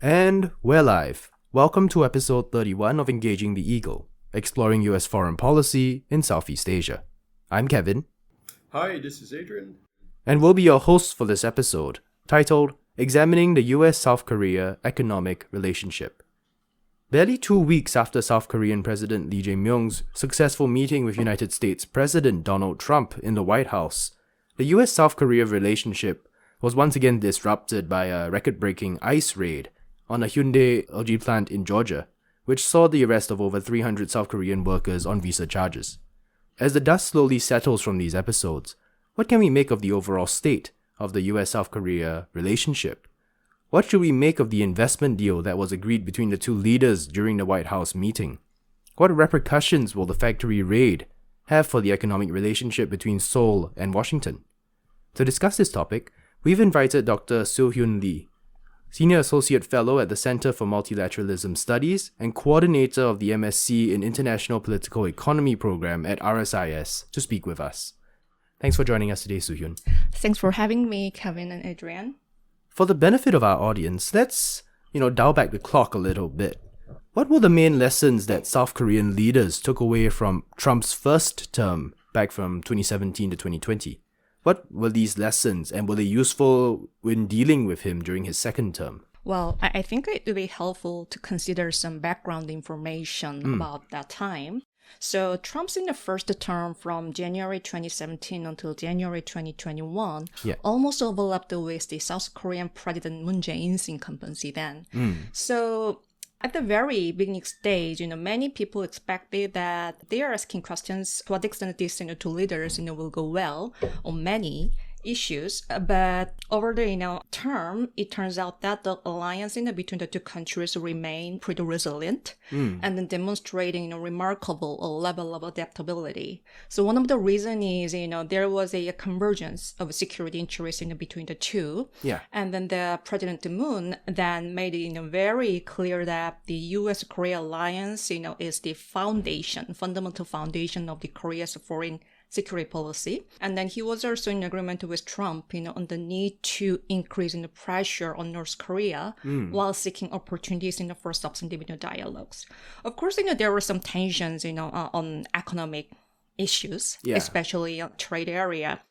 And we're live. Welcome to episode 31 of Engaging the Eagle, exploring US foreign policy in Southeast Asia. I'm Kevin. Hi, this is Adrian. And we'll be your hosts for this episode, titled Examining the US-South Korea Economic Relationship. Barely 2 weeks after South Korean President Lee Jae-myung's successful meeting with United States President Donald Trump in the White House, the US-South Korea relationship was once again disrupted by a record-breaking ICE raid on a Hyundai-LG plant in Georgia, which saw the arrest of over 300 South Korean workers on visa charges. As the dust slowly settles from these episodes, what can we make of the overall state of the US-South Korea relationship? What should we make of the investment deal that was agreed between the two leaders during the White House meeting? What repercussions will the factory raid have for the economic relationship between Seoul and Washington? To discuss this topic, we've invited Dr. Su-Hyun Lee, Senior Associate Fellow at the Center for Multilateralism Studies and Coordinator of the MSc in International Political Economy program at RSIS, to speak with us. Thanks for joining us today, Su-Hyun. Thanks for having me, Kevin and Adrian. For the benefit of our audience, let's, dial back the clock a little bit. What were the main lessons that South Korean leaders took away from Trump's first term back from 2017 to 2020? What were these lessons, and were they useful when dealing with him during his second term? Well, I think it would be helpful to consider some background information about that time. So Trump's in the first term from January 2017 until January 2021 almost overlapped with the South Korean President Moon Jae-in's incumbency then. So at the very beginning stage, many people expected that they are asking questions to what extent these two leaders, will go well on many issues. But over the term, it turns out that the alliance between the two countries remain pretty resilient and then demonstrating remarkable level of adaptability. So one of the reasons is there was a convergence of security interests between the two. And then the President Moon then made it very clear that the US-Korea alliance is the fundamental foundation of the Korea's foreign security policy. And then he was also in agreement with Trump, on the need to increase the pressure on North Korea while seeking opportunities for substantive dialogues. Of course, there were some tensions, on economic issues, especially on trade area,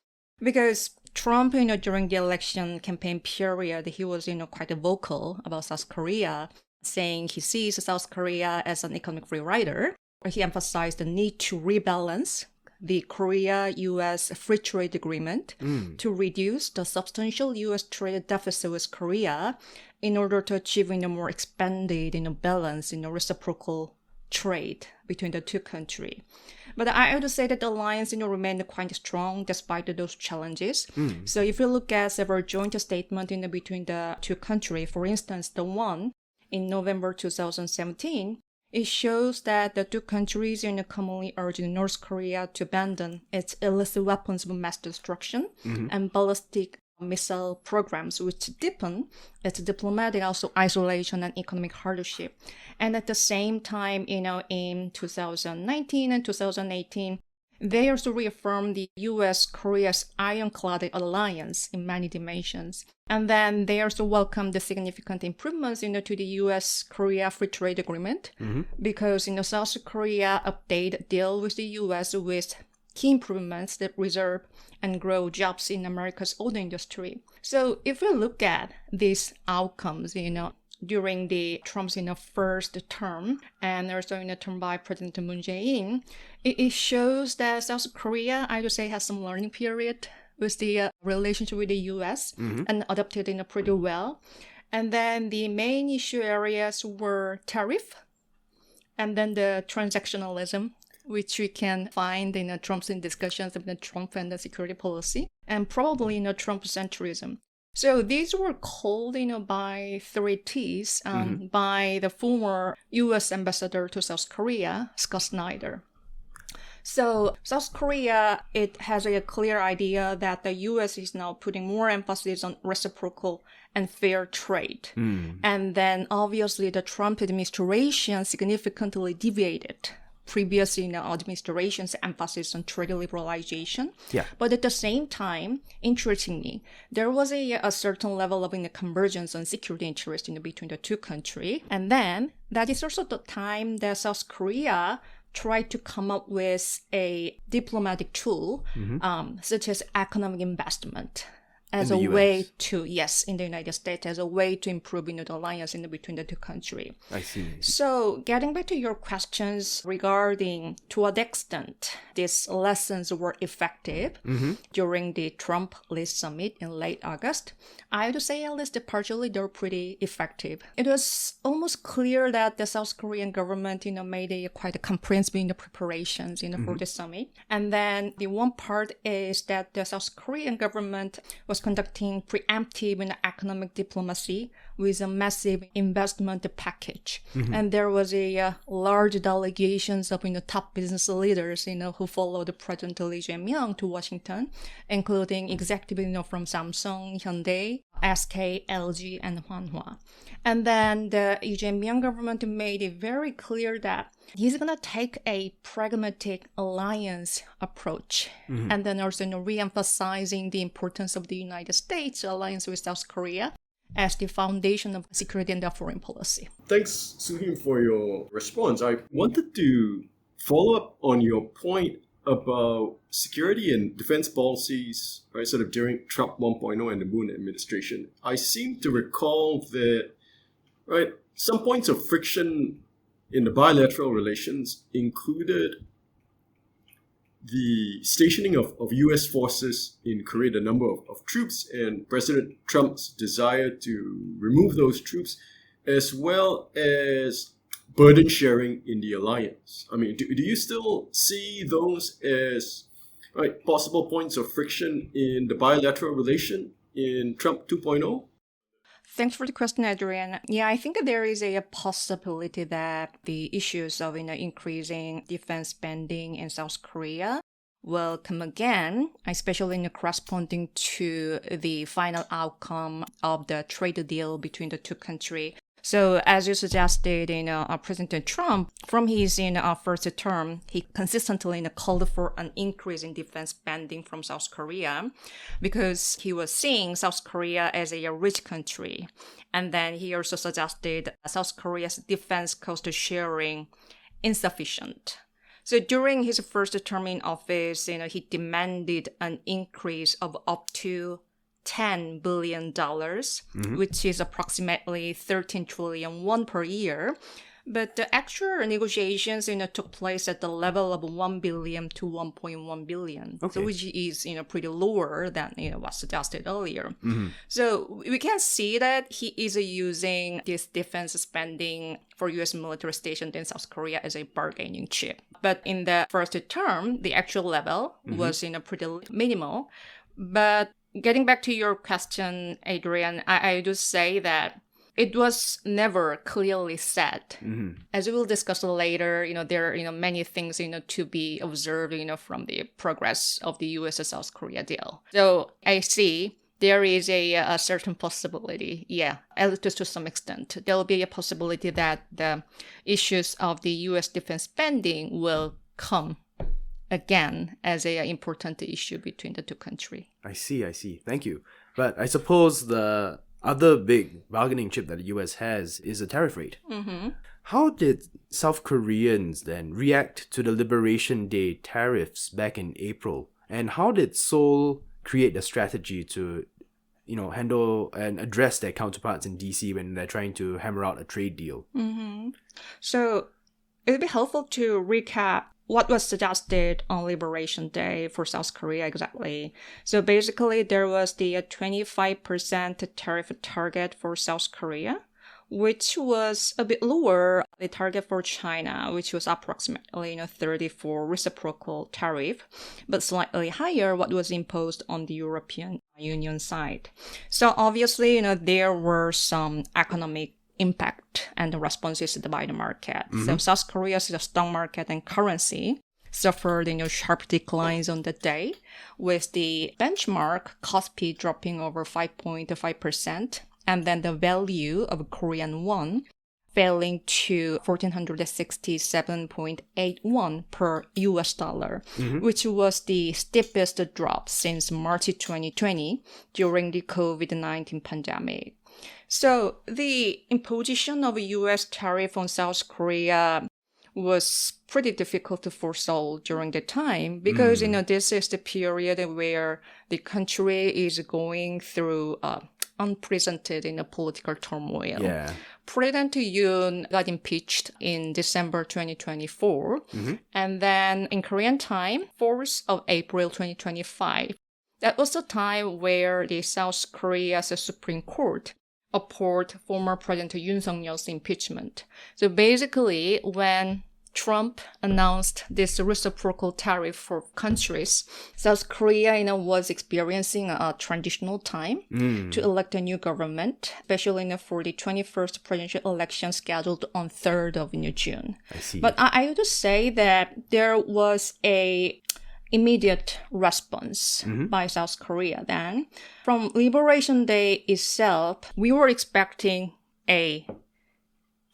because Trump, during the election campaign period, he was, quite vocal about South Korea, saying he sees South Korea as an economic free rider. He emphasized the need to rebalance the Korea-US Free Trade Agreement to reduce the substantial US trade deficit with Korea in order to achieve a more expanded balance in reciprocal trade between the two countries. But I would say that the alliance remained quite strong despite those challenges. So if you look at several joint statements between the two countries, for instance, the one in November 2017, it shows that the two countries commonly urged North Korea to abandon its illicit weapons of mass destruction and ballistic missile programs, which deepen its diplomatic isolation and economic hardship. And at the same time, in 2019 and 2018, they also reaffirmed the US-Korea's ironclad alliance in many dimensions. And then they also welcomed the significant improvements to the US-Korea Free Trade Agreement because South Korea updated deal with the US with key improvements that preserve and grow jobs in America's auto industry. So if we look at these outcomes, during the Trump's first term and also in a term by President Moon Jae-in, it shows that South Korea, I would say, has some learning period with the relationship with the US and adapted pretty well. And then the main issue areas were tariff and then the transactionalism, which we can find in Trump's discussions of the Trump and the security policy, and probably Trump centrism. So these were called, by three T's by the former U.S. ambassador to South Korea, Scott Snyder. So South Korea, it has a clear idea that the U.S. is now putting more emphasis on reciprocal and fair trade. And then obviously the Trump administration significantly deviated previous administration's emphasis on trade liberalization. Yeah. But at the same time, interestingly, there was a certain level of convergence on security interest between the two countries. And then that is also the time that South Korea tried to come up with a diplomatic tool, such as economic investment, as a way to, in the United States, as a way to improve the alliance between the two countries. I see. So getting back to your questions regarding to what extent these lessons were effective during the Trump-Lee summit in late August, I would say at least partially they're pretty effective. It was almost clear that the South Korean government, made quite a comprehensive preparations, for the summit. And then the one part is that the South Korean government was conducting preemptive economic diplomacy with a massive investment package. And there was a large delegations of top business leaders who followed President Lee Jae-myung to Washington, including executives from Samsung, Hyundai, SK, LG, and Hanwha. And then the Lee Jae-myung government made it very clear that he's going to take a pragmatic alliance approach, and then also re-emphasizing the importance of the United States alliance with South Korea as the foundation of security and foreign policy. Thanks, Su-Hyun, for your response. I wanted to follow up on your point about security and defense policies, right, sort of during Trump 1.0 and the Moon administration. I seem to recall that, right, some points of friction in the bilateral relations included the stationing of U.S. forces in Korea, the number of troops, and President Trump's desire to remove those troops, as well as burden sharing in the alliance. I mean, do you still see those as possible points of friction in the bilateral relation in Trump 2.0? Thanks for the question, Adrian. Yeah, I think there is a possibility that the issues of increasing defense spending in South Korea will come again, especially corresponding to the final outcome of the trade deal between the two countries. So as you suggested, President Trump, from his first term, he consistently called for an increase in defense spending from South Korea because he was seeing South Korea as a rich country. And then he also suggested South Korea's defense cost sharing insufficient. So during his first term in office, he demanded an increase of up to $10 billion, which is approximately 13 trillion won per year. But the actual negotiations, took place at the level of 1 billion to 1.1 billion, okay. so which is, pretty lower than, was suggested earlier. So we can see that he is using this defense spending for U.S. military stations in South Korea as a bargaining chip. But in the first term, the actual level was, pretty minimal. But getting back to your question, Adrian, I do say that it was never clearly said. As we will discuss later, there are many things to be observed from the progress of the U.S.-South Korea deal. So I see there is a certain possibility, at least to some extent, there will be a possibility that the issues of the U.S. defense spending will come again as an important issue between the two countries. I see. Thank you. But I suppose the other big bargaining chip that the US has is the tariff rate. How did South Koreans then react to the Liberation Day tariffs back in April? And how did Seoul create a strategy to, handle and address their counterparts in DC when they're trying to hammer out a trade deal? So it would be helpful to recap what was suggested on Liberation Day for South Korea exactly. So basically, there was the 25% tariff target for South Korea, which was a bit lower the target for China, which was approximately 30 for reciprocal tariff, but slightly higher what was imposed on the European Union side. So obviously, there were some economic impact and the responses by the market. So South Korea's stock market and currency suffered sharp declines on the day, with the benchmark KOSPI dropping over 5.5%, and then the value of Korean won falling to 1,467.81 per US dollar, which was the steepest drop since March 2020 during the COVID-19 pandemic. So the imposition of a US tariff on South Korea was pretty difficult to foresee during the time because, this is the period where the country is going through unprecedented political turmoil. Yeah. President Yoon got impeached in December 2024. And then in Korean time, 4th of April 2025, that was the time where the South Korea's Supreme Court upheld former President Yoon Suk-yeol's impeachment. So basically, when Trump announced this reciprocal tariff for countries, South Korea, was experiencing a transitional time to elect a new government, especially for the 21st presidential election scheduled on 3rd of June. I see. But I would say that there was a immediate response by South Korea then. From Liberation Day itself, we were expecting a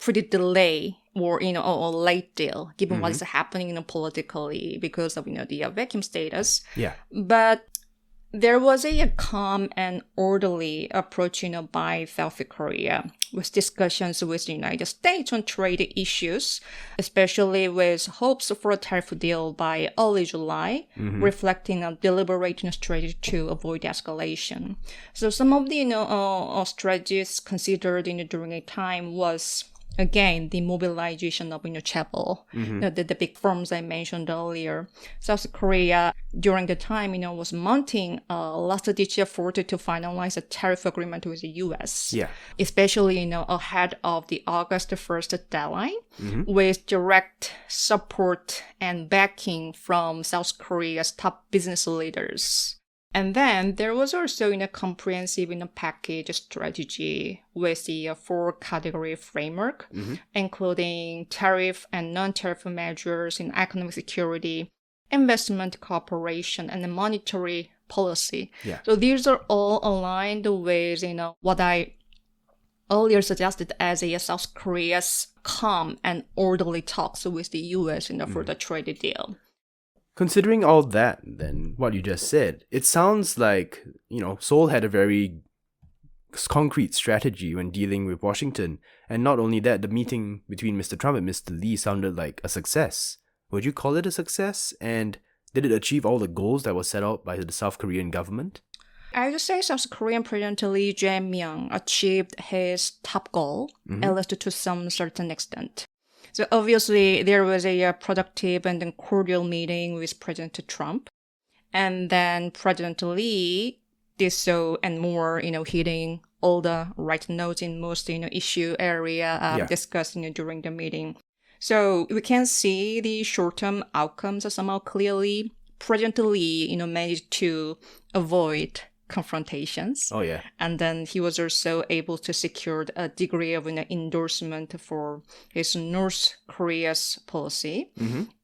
pretty delay or, a late deal, given what is happening, politically because of, the vacuum status. Yeah. But there was a calm and orderly approach, by South Korea with discussions with the United States on trade issues, especially with hopes for a tariff deal by early July, reflecting a deliberate strategy to avoid escalation. So some of the, strategies considered, during a time was, again, the mobilization of travel, the big firms I mentioned earlier. South Korea, during the time, was mounting a last-ditch effort to finalize a tariff agreement with the U.S. Yeah. Especially, ahead of the August 1st deadline, with direct support and backing from South Korea's top business leaders. And then there was also a comprehensive package strategy with the 4-category framework, including tariff and non-tariff measures in economic security, investment cooperation, and monetary policy. Yeah. So these are all aligned with what I earlier suggested as a South Korea's calm and orderly talks with the U.S. for the trade deal. Considering all that, then, what you just said, it sounds like, Seoul had a very concrete strategy when dealing with Washington. And not only that, the meeting between Mr. Trump and Mr. Lee sounded like a success. Would you call it a success? And did it achieve all the goals that were set out by the South Korean government? I would say South Korean President Lee Jae-myung achieved his top goal, at least to some certain extent. So obviously, there was a productive and cordial meeting with President Trump. And then President Lee did so and more, hitting all the right notes in most, issue area discussed during the meeting. So we can see the short-term outcomes somehow clearly. President Lee, managed to avoid confrontations. Oh, yeah. And then he was also able to secure a degree of endorsement for his North Korea's policy.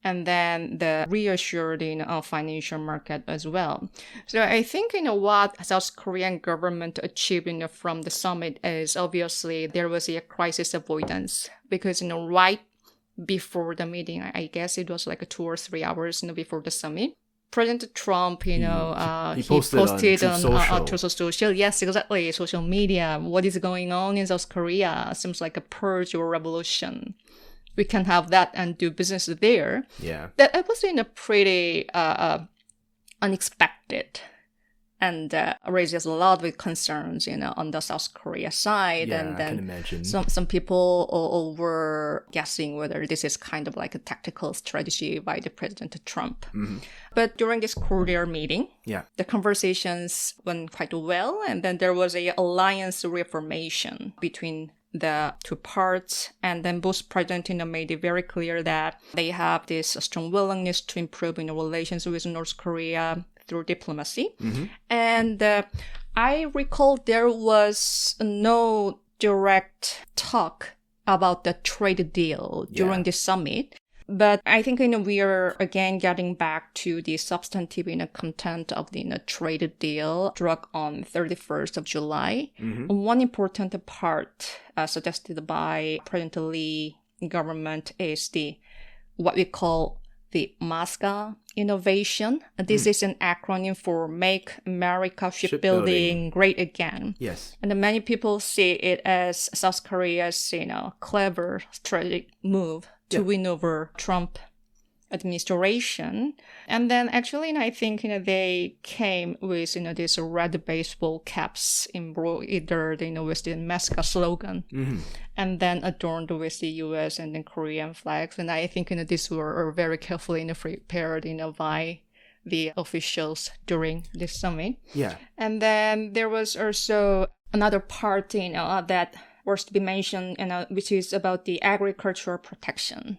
And then the reassured financial market as well. So I think what South Korean government achieved from the summit is obviously there was a crisis avoidance because right before the meeting, I guess it was like 2 or 3 hours before the summit, President Trump, he posted on Truth Social. Yes, exactly. Social media. What is going on in South Korea? Seems like a purge or revolution. We can have that and do business there. Yeah. That was pretty unexpected. And raises a lot of concerns, on the South Korea side. Yeah, and then I can imagine. Some people all were guessing whether this is kind of like a tactical strategy by the President Trump. But during this cordial meeting, the conversations went quite well. And then there was a alliance reaffirmation between the two parts. And then both presidents made it very clear that they have this strong willingness to improve relations with North Korea through diplomacy. And I recall there was no direct talk about the trade deal during the summit. But I think, we are again getting back to the substantive, content of the, trade deal struck on 31st of July. One important part suggested by President Lee government is what we call the MASCA innovation. This is an acronym for Make America Shipbuilding Great Again. Yes. And many people see it as South Korea's, clever strategic move to win over Trump administration. And then actually, I think, they came with, these red baseball caps embroidered, with the MASCA slogan, and then adorned with the US and the Korean flags. And I think, these were very carefully prepared, by the officials during this summit. Yeah. And then there was also another part, that was to be mentioned, which is about the agricultural protection.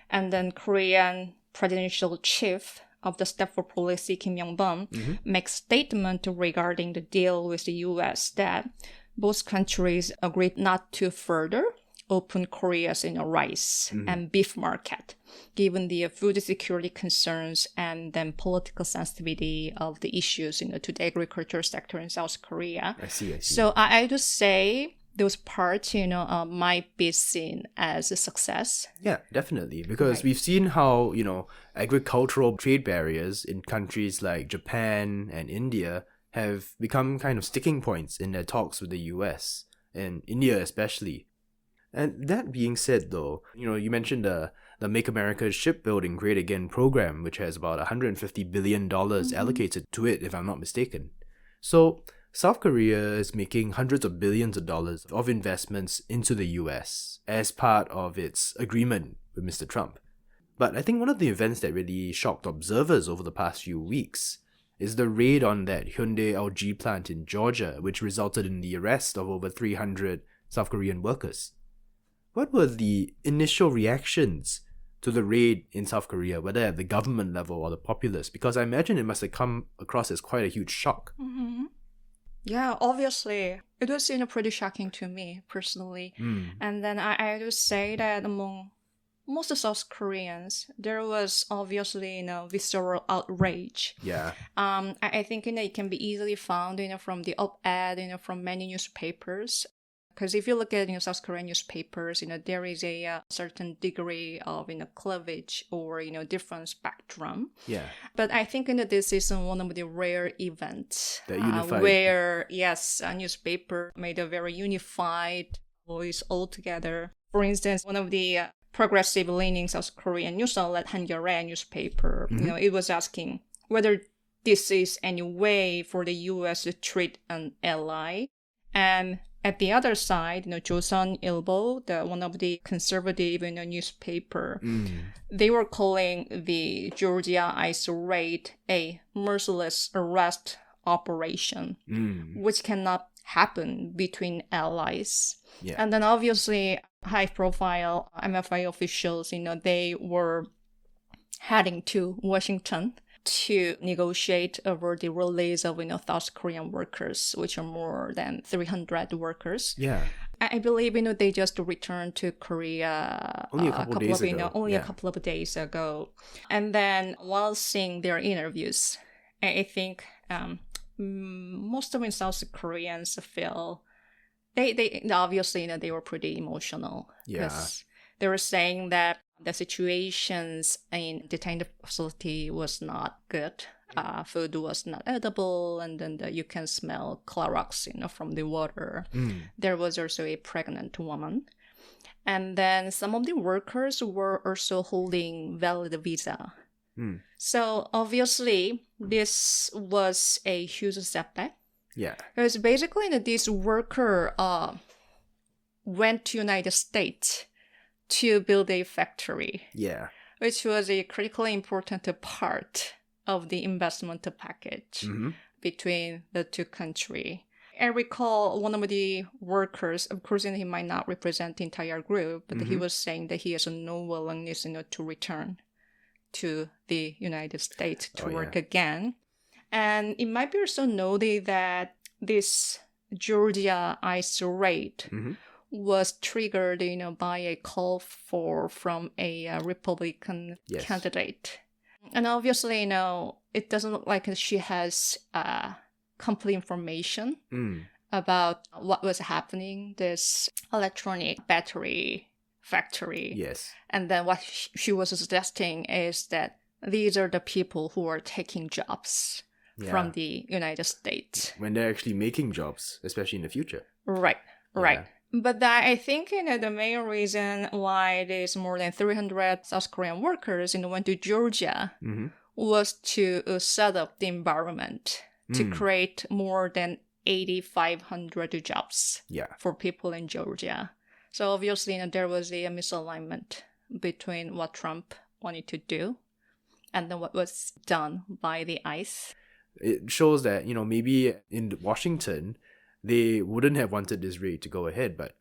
And then Korean presidential chief of the Staff for Policy, Kim Myung makes statement regarding the deal with the U.S. that both countries agreed not to further open Korea's rice and beef market, given the food security concerns and then political sensitivity of the issues to the agriculture sector in South Korea. I see. So I would say those parts, might be seen as a success. Yeah, definitely. Because we've seen how, agricultural trade barriers in countries like Japan and India have become kind of sticking points in their talks with the US, and India especially. And that being said, though, you mentioned the Make America Shipbuilding Great Again program, which has about $150 billion allocated to it, if I'm not mistaken. So South Korea is making hundreds of billions of dollars of investments into the US as part of its agreement with Mr. Trump. But I think one of the events that really shocked observers over the past few weeks is the raid on that Hyundai-LG plant in Georgia, which resulted in the arrest of over 300 South Korean workers. What were the initial reactions to the raid in South Korea, whether at the government level or the populace? Because I imagine it must have come across as quite a huge shock. Yeah, obviously. It was, pretty shocking to me, personally. And then I would say that among most of South Koreans, there was obviously, visceral outrage. Yeah. I think, it can be easily found, from the op-ed, from many newspapers. Because if you look at South Korean newspapers, there is a certain degree of cleavage or different spectrum. Yeah. But I think this is one of the rare events that unified. Where a newspaper made a very unified voice altogether. For instance, one of the progressive-leaning South Korean news outlet, Hankyoreh newspaper, it was asking whether this is any way for the U.S. to treat an ally, and at the other side, Joseon-Ilbo, one of the conservative newspaper, they were calling the Georgia ICE raid a merciless arrest operation, which cannot happen between allies. Yeah. And then obviously high-profile MFA officials, they were heading to Washington to negotiate over the release of South Korean workers, which are more than 300 workers. Yeah. I believe they just returned to Korea only a couple of days ago. And then while seeing their interviews, I think most of South Koreans feel they obviously they were pretty emotional. Yeah. Because they were saying that the situations in detained facility was not good. Food was not edible, and then you can smell Clorox, from the water. There was also a pregnant woman. And then some of the workers were also holding valid visa. So obviously, this was a huge setback. Yeah. Because basically, this worker went to United States to build a factory. Yeah. Which was a critically important part of the investment package between the two countries. I recall one of the workers, of course, he might not represent the entire group, but he was saying that he has no willingness to return to the United States to work again. And it might be also noted that this Georgia ICE raid was triggered, by a call from a Republican Yes. candidate. And obviously, it doesn't look like she has complete information about what was happening, this electronic battery factory. Yes. And then what she was suggesting is that these are the people who are taking jobs from the United States. When they're actually making jobs, especially in the future. Right. Yeah. But I think the main reason why there's more than 300 South Korean workers went to Georgia was to set up the environment to create more than 8,500 jobs for people in Georgia. So obviously, there was a misalignment between what Trump wanted to do and then what was done by the ICE. It shows that, maybe in Washington, they wouldn't have wanted this raid to go ahead, but,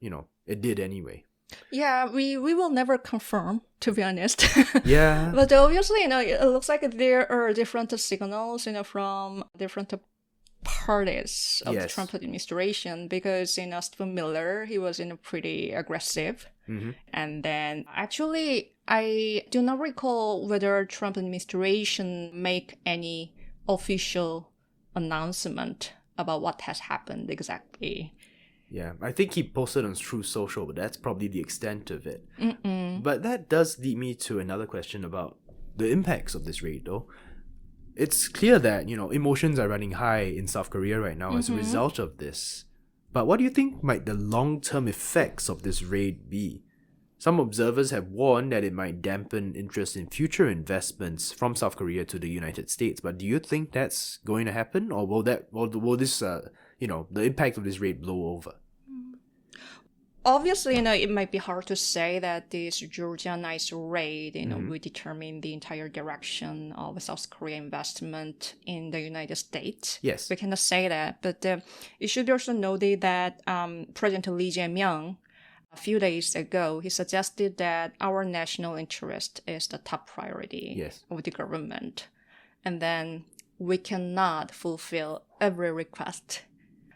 it did anyway. Yeah, we will never confirm, to be honest. Yeah. But obviously, it looks like there are different signals, from different parties of the Trump administration, because Stephen Miller, he was pretty aggressive. And then actually I do not recall whether Trump administration make any official announcement about what has happened exactly. Yeah, I think he posted on True Social, but that's probably the extent of it. But that does lead me to another question about the impacts of this raid, though. It's clear that, emotions are running high in South Korea right now as a result of this. But what do you think might the long-term effects of this raid be? Some observers have warned that it might dampen interest in future investments from South Korea to the United States. But do you think that's going to happen, or will this, the impact of this raid blow over? Obviously, it might be hard to say that this Georgian ICE raid, will determine the entire direction of South Korean investment in the United States. Yes. We cannot say that. But it should be also noted that President Lee Jae-myung, a few days ago, he suggested that our national interest is the top priority of the government. And then we cannot fulfill every request.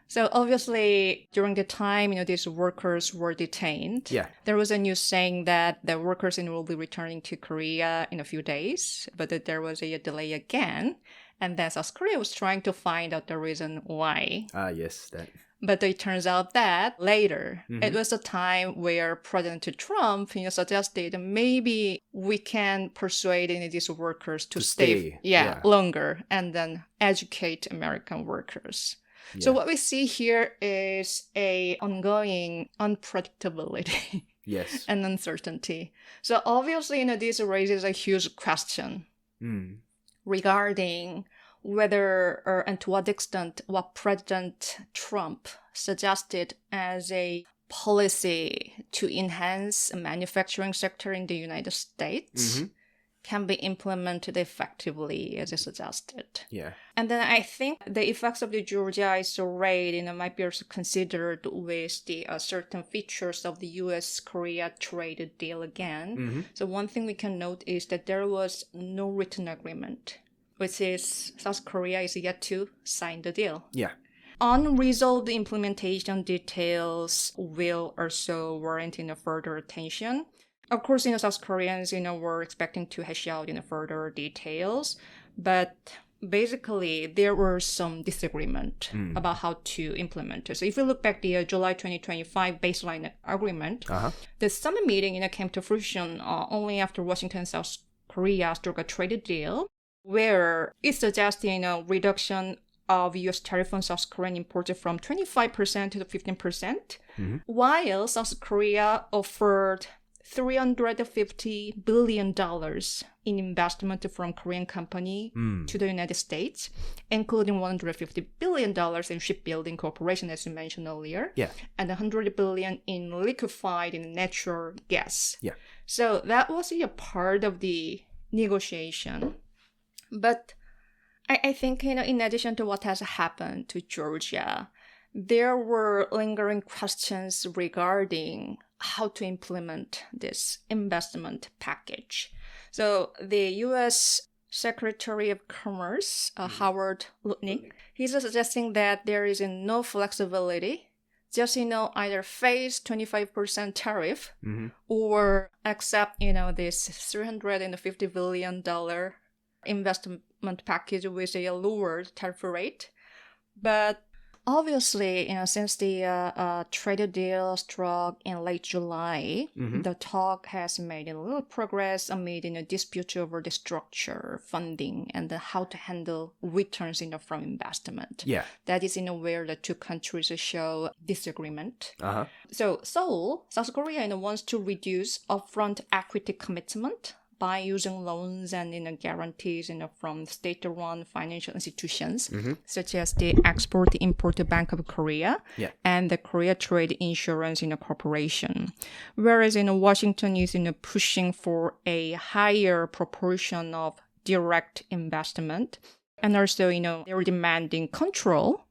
So obviously, during the time, these workers were detained, there was a news saying that the workers will be returning to Korea in a few days, but that there was a delay again. And then South Korea was trying to find out the reason why. Yes, that. But it turns out that later, it was a time where President Trump, suggested maybe we can persuade these workers to stay longer and then educate American workers. Yeah. So what we see here is a ongoing unpredictability and uncertainty. So obviously, this raises a huge question regarding whether and to what extent what President Trump suggested as a policy to enhance the manufacturing sector in the United States can be implemented effectively as suggested. Yeah. And then I think the effects of the Georgia ICE raid might be also considered with the certain features of the US-Korea trade deal again. So one thing we can note is that there was no written agreement, which is South Korea is yet to sign the deal. Yeah. Unresolved implementation details will also warrant further attention. Of course, South Koreans, were expecting to hash out further details, but basically there were some disagreement about how to implement it. So if you look back the July 2025 baseline agreement, the summit meeting came to fruition only after Washington and South Korea struck a trade deal where it suggested reduction of U.S. tariff on South Korean imported from 25% to 15%, while South Korea offered $350 billion in investment from Korean company to the United States, including $150 billion in shipbuilding cooperation, as you mentioned earlier, and $100 billion in liquefied natural gas. Yeah. So that was a part of the negotiation. But I think, in addition to what has happened to Georgia, there were lingering questions regarding how to implement this investment package. So the U.S. Secretary of Commerce, Howard Lutnick, he's suggesting that there is no flexibility just, either face 25% tariff Mm-hmm. or accept, this $350 billion investment package with a lowered tariff rate. But obviously, since the trade deal struck in late July, Mm-hmm. the talk has made a little progress amid dispute over the structure, funding, and how to handle returns from investment. Yeah. That is where the two countries show disagreement. Uh-huh. So Seoul, South Korea, wants to reduce upfront equity commitment by using loans and guarantees from state-run financial institutions, such as the Export-Import Bank of Korea Yeah. and the Korea Trade Insurance Corporation. Whereas Washington is pushing for a higher proportion of direct investment, and also they're demanding control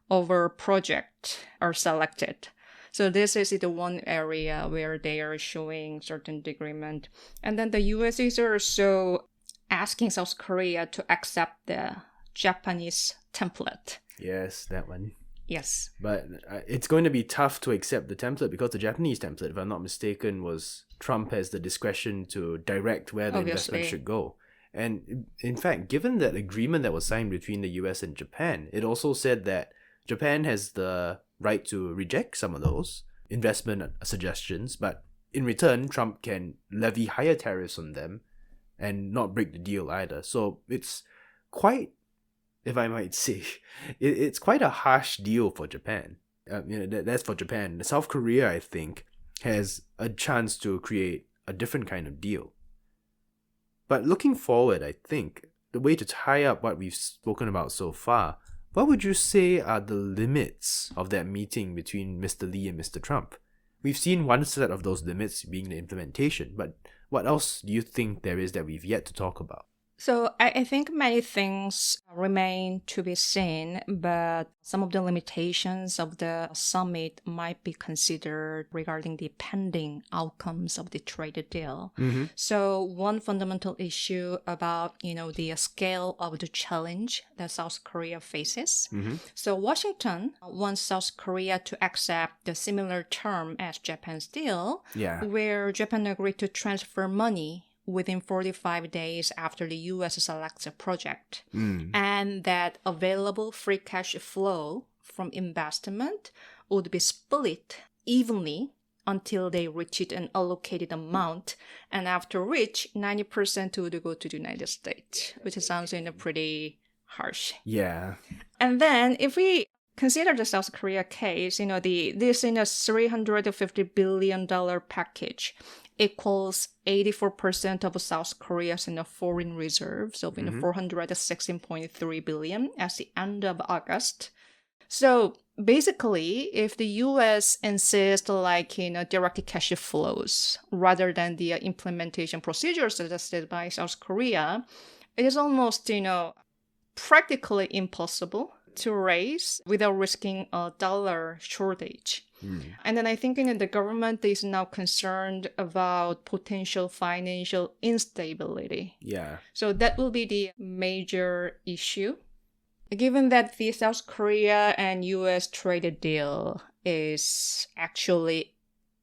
over projects are selected. So this is the one area where they are showing certain agreement. And then the US is also asking South Korea to accept the Japanese template. Yes, that one. Yes. But it's going to be tough to accept the template because the Japanese template, if I'm not mistaken, was Trump has the discretion to direct where the investment should go. And in fact, given that agreement that was signed between the US and Japan, it also said that Japan has the right to reject some of those investment suggestions, but in return, Trump can levy higher tariffs on them and not break the deal either. So it's quite, if I might say, it's quite a harsh deal for Japan. That's for Japan. South Korea, I think, has a chance to create a different kind of deal. But looking forward, I think, the way to tie up what we've spoken about so far, what would you say are the limits of that meeting between Mr. Lee and Mr. Trump? We've seen one set of those limits being the implementation, but what else do you think there is that we've yet to talk about? So I think many things remain to be seen, but some of the limitations of the summit might be considered regarding the pending outcomes of the trade deal. Mm-hmm. So one fundamental issue about, the scale of the challenge that South Korea faces. Mm-hmm. So Washington wants South Korea to accept the similar term as Japan's deal, Yeah. where Japan agreed to transfer money within 45 days after the U.S. selects a project, and that available free cash flow from investment would be split evenly until they reached an allocated amount, and after which 90% would go to the United States, which sounds pretty harsh. Yeah. And then if we consider the South Korea case, this $350 billion package equals 84% of South Korea's foreign reserves of 416.3 billion at the end of August. So basically, if the U.S. insists direct cash flows rather than the implementation procedures suggested by South Korea, it is almost practically impossible to raise without risking a dollar shortage. And then I think the government is now concerned about potential financial instability. Yeah. So that will be the major issue. Given that the South Korea and US trade deal is actually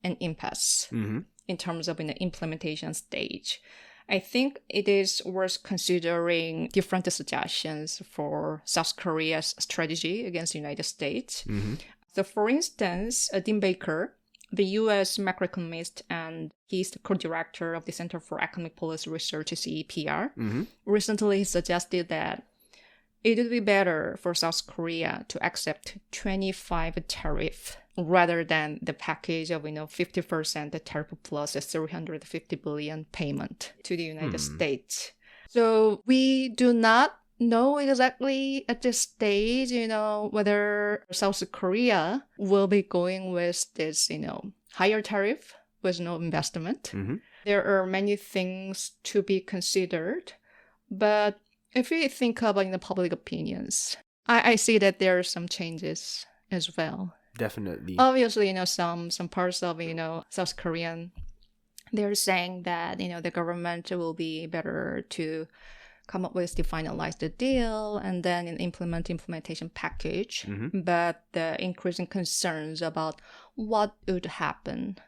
an impasse in terms of the implementation stage, I think it is worth considering different suggestions for South Korea's strategy against the United States. So for instance, Dean Baker, the U.S. macroeconomist and he's the co-director of the Center for Economic Policy Research, CEPR, recently suggested that it would be better for South Korea to accept 25 tariff rather than the package of 50% tariff plus a $350 billion payment to the United States. So we do not know exactly at this stage, whether South Korea will be going with this, higher tariff with no investment. There are many things to be considered, but if we think about the public opinions, I see that there are some changes as well. Definitely. Obviously, some parts of, South Korean, they're saying that, the government will be better to come up with the finalized deal and then implementation package. But the increasing concerns about what would happen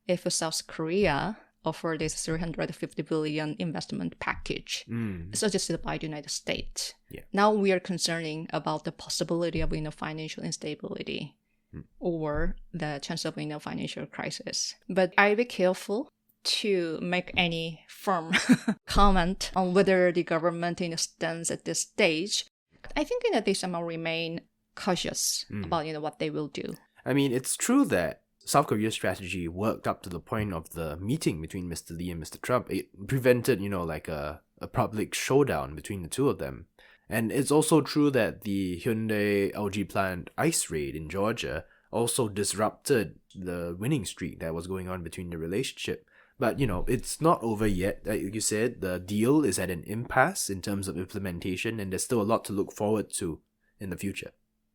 if South Korea offered this $350 billion investment package suggested by the United States. Yeah. Now we are concerning about the possibility of financial instability or the chance of financial crisis. But I'll be careful to make any firm comment on whether the government stands at this stage. I think they somehow remain cautious about what they will do. I mean, it's true that South Korea's strategy worked up to the point of the meeting between Mr. Lee and Mr. Trump. It prevented, like a public showdown between the two of them. And it's also true that the Hyundai-LG plant ICE raid in Georgia also disrupted the winning streak that was going on between the relationship. But, it's not over yet. Like you said, the deal is at an impasse in terms of implementation, and there's still a lot to look forward to in the future.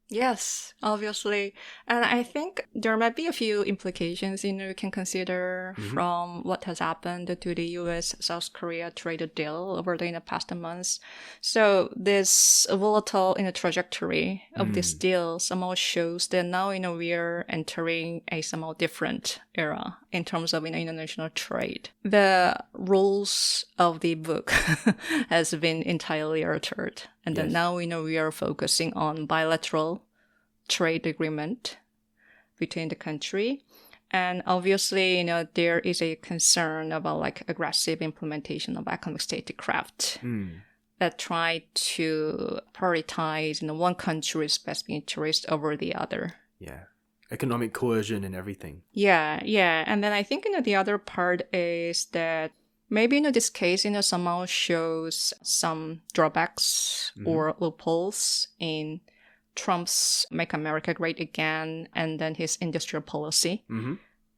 Yes, obviously. And I think there might be a few implications we can consider from what has happened to the US-South Korea trade deal over the past months. So this volatile trajectory of this deal somehow shows that now we are entering a somehow different era in terms of international trade. The rules of the book has been entirely altered. And then now we are focusing on bilateral trade agreement between the country. And obviously, there is a concern about aggressive implementation of economic statecraft that try to prioritize one country's specific interest over the other. Yeah. Economic coercion and everything. Yeah. And then I think, the other part is that maybe this case, somehow shows some drawbacks or loopholes in Trump's Make America Great Again and then his industrial policy.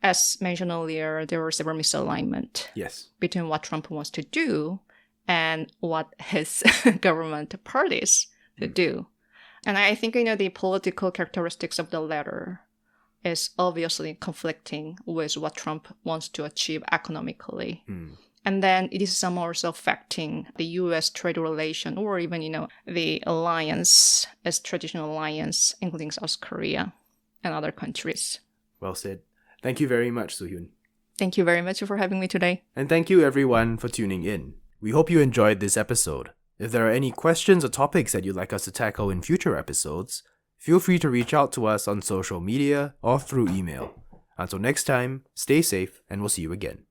As mentioned earlier, there was a misalignment between what Trump wants to do and what his government parties to do. And I think, the political characteristics of the latter is obviously conflicting with what Trump wants to achieve economically. And then it is somehow also affecting the U.S. trade relation or even, the alliance as traditional alliance, including South Korea and other countries. Well said. Thank you very much, Su-Hyun. Thank you very much for having me today. And thank you everyone for tuning in. We hope you enjoyed this episode. If there are any questions or topics that you'd like us to tackle in future episodes, feel free to reach out to us on social media or through email. Until next time, stay safe and we'll see you again.